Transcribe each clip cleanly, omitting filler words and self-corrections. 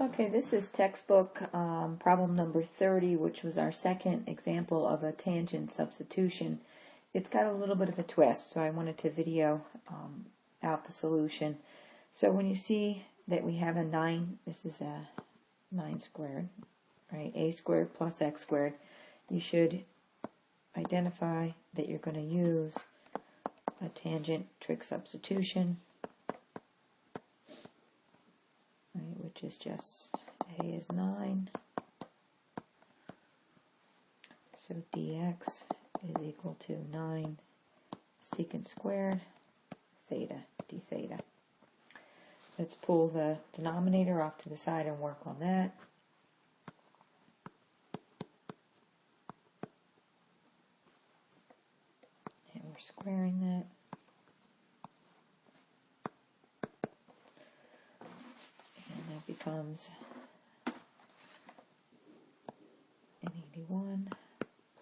Okay, this is textbook problem number 30, which was our second example of a tangent substitution. It's got a little bit of a twist, so I wanted to video out the solution. So when you see that we have a 9, this is a 9 squared, right? A squared plus x squared. You should identify that you're going to use a tangent trig substitution, right, which is just a is 9, so dx is equal to 9 secant squared theta d theta. Let's pull the denominator off to the side and work on that. And we're squaring that. And that becomes an 81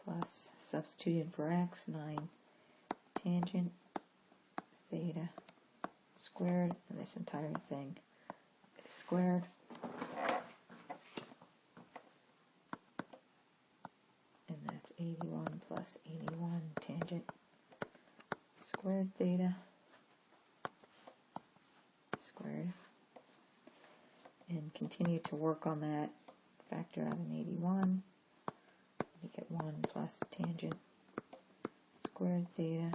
plus, substituting for x, 9 tangent theta squared, and this entire thing is squared. And that's 81 plus 81 tangent squared theta squared. And continue to work on that. Factor out an 81. We get 1 plus tangent squared theta.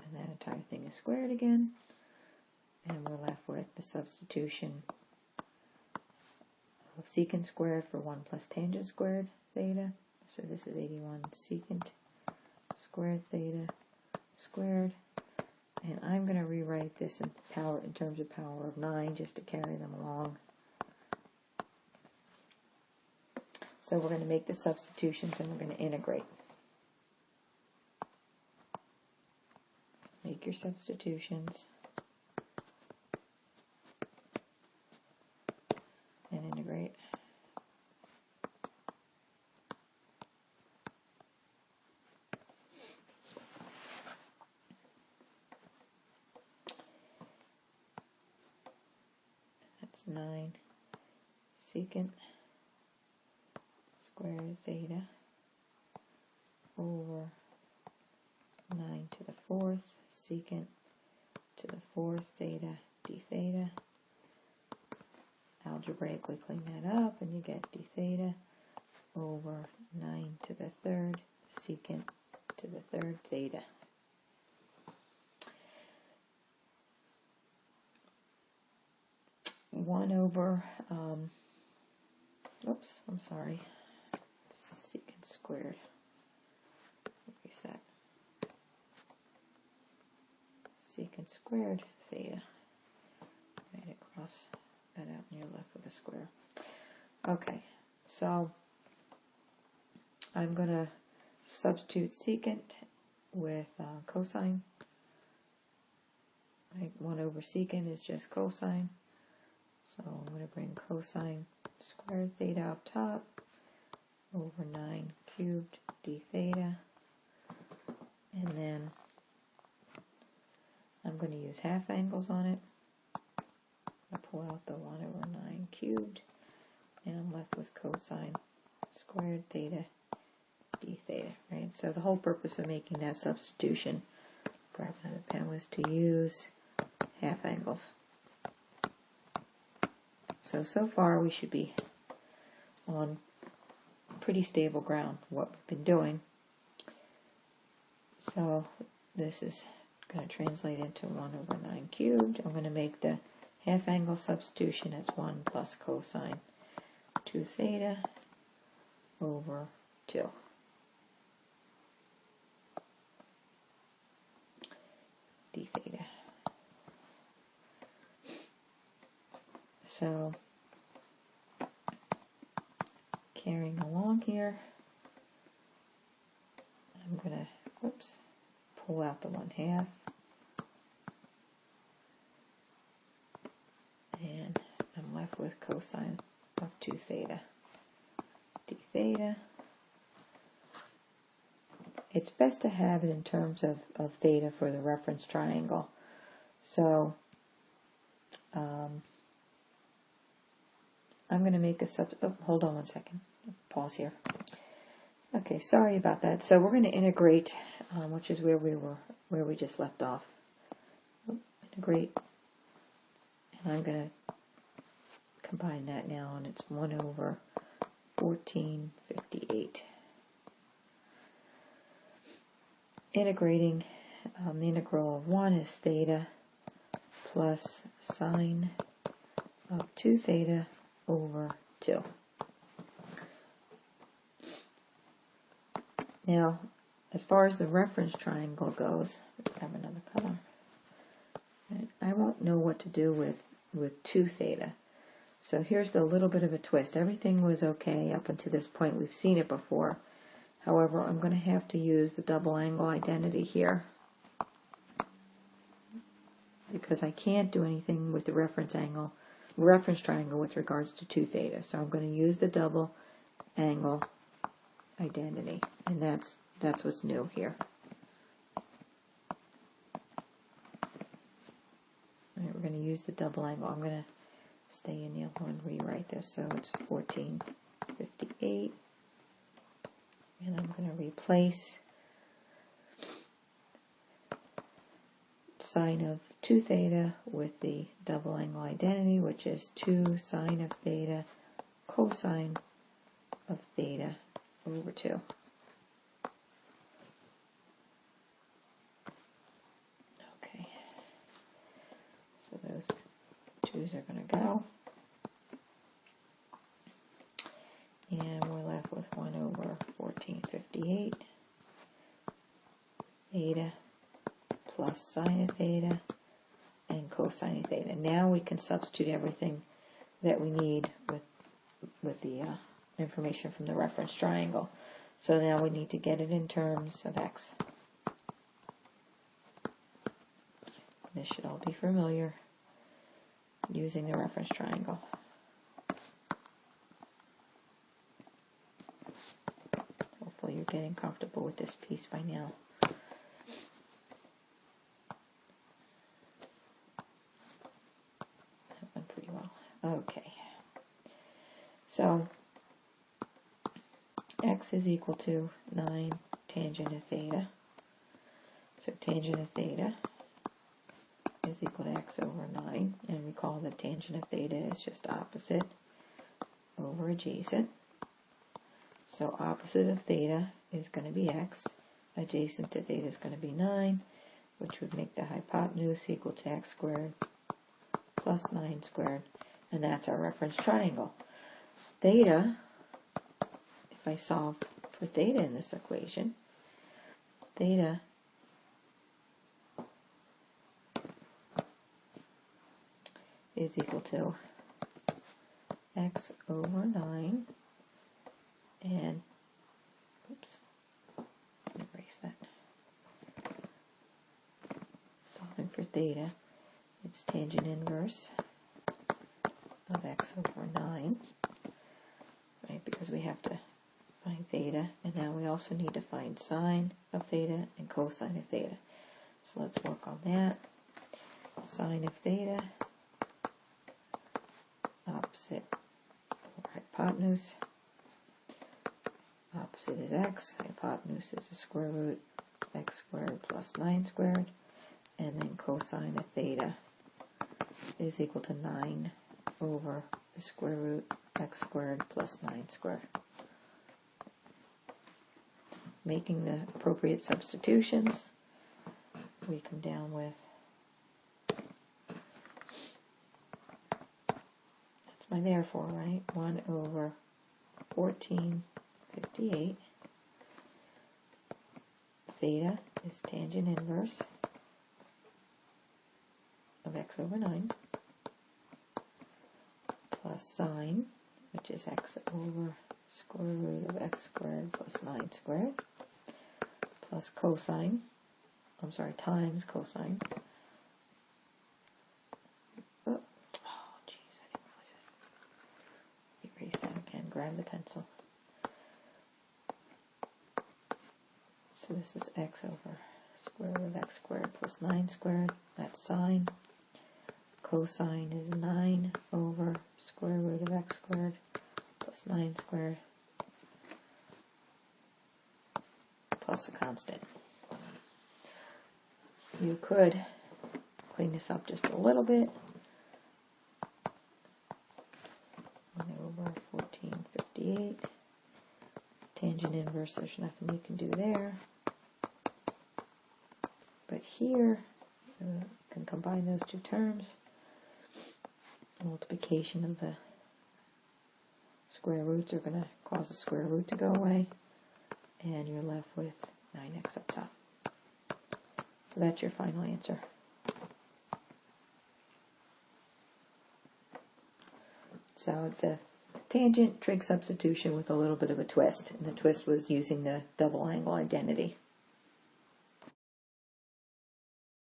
And that entire thing is squared again. And we're left with the substitution of secant squared for 1 plus tangent squared theta. So this is 81 secant squared theta squared. And I'm going to rewrite this in terms of power of 9 just to carry them along. So we're going to make the substitutions and we're going to integrate. Make your substitutions and integrate. That's 9 secant squared theta over 9 to the 4th secant to the 4th theta d theta. Algebraically clean that up and you get d theta over 9 to the 3rd secant to the 3rd theta. One over, oops, I'm sorry, secant squared, reset, secant squared theta, right, cross that out and you're left with a square. Okay, so I'm going to substitute secant with cosine. Right, 1 over secant is just cosine. So I'm going to bring cosine squared theta up top over 9 cubed d theta. And then I'm going to use half angles on it. I pull out the 1 over 9 cubed. And I'm left with cosine squared theta d theta. Right? So the whole purpose of making that substitution, grabbing the pen, was to use half angles. So far we should be on pretty stable ground, what we've been doing. So this is going to translate into 1 over 9 cubed. I'm going to make the half angle substitution as 1 plus cosine 2 theta over 2. d theta. So carrying along here, I'm going to, pull out the 1/2. And I'm left with cosine of 2 theta d theta. It's best to have it in terms of theta for the reference triangle. So I'm going to make a hold on one second. Pause here. Okay, sorry about that. So we're going to integrate, which is where we just left off. Integrate, and I'm going to combine that now, and it's 1 over 1458. Integrating, the integral of 1 is theta plus sine of 2 theta over 2. Now, as far as the reference triangle goes, let's have another color. I won't know what to do with 2 theta. So here's the little bit of a twist. Everything was okay up until this point. We've seen it before. However, I'm going to have to use the double angle identity here, because I can't do anything with the reference triangle with regards to 2 theta. So I'm going to use the double angle identity, and that's what's new here. All right, we're going to use the double angle. I'm going to stay in the other one, rewrite this, so it's 1458, and I'm going to replace sine of 2 theta with the double angle identity, which is 2 sine of theta cosine of theta over 2. Okay, so those 2's are going to go, and we're left with 1 over 1458 theta plus sine of theta and cosine of theta. Now we can substitute everything that we need with the information from the reference triangle. So now we need to get it in terms of x. This should all be familiar using the reference triangle. Hopefully you're getting comfortable with this piece by now. That went pretty well. Okay. So x is equal to 9 tangent of theta. So tangent of theta is equal to x over 9. And recall that tangent of theta is just opposite over adjacent. So opposite of theta is going to be x. Adjacent to theta is going to be 9, which would make the hypotenuse equal to x squared plus 9 squared. And that's our reference triangle. Theta, if I solve for theta in this equation, theta is equal to x over 9, and oops, erase that. Solving for theta, it's tangent inverse of x over 9, right, because we have to find theta, and now we also need to find sine of theta and cosine of theta. So let's work on that. Sine of theta, opposite over hypotenuse. Opposite is x, hypotenuse is the square root of x squared plus 9 squared, and then cosine of theta is equal to 9 over the square root x squared plus 9 squared. Making the appropriate substitutions, we come down with, that's my therefore, right? 1 over 1458. Theta is tangent inverse of x over 9 plus sine, which is x over square root of x squared plus 9 squared, plus cosine, times cosine. Oh, jeez, I didn't realize it. Erase that again, grab the pencil. So this is x over square root of x squared plus 9 squared, that's sine cosine is 9 over square root of x squared plus 9 squared plus a constant. You could clean this up just a little bit. 1 over 1458. Tangent inverse, there's nothing you can do there. But here, you can combine those two terms. Multiplication of the square roots are going to cause the square root to go away. And you're left with 9x up top. So that's your final answer. So it's a tangent trig substitution with a little bit of a twist. And the twist was using the double angle identity.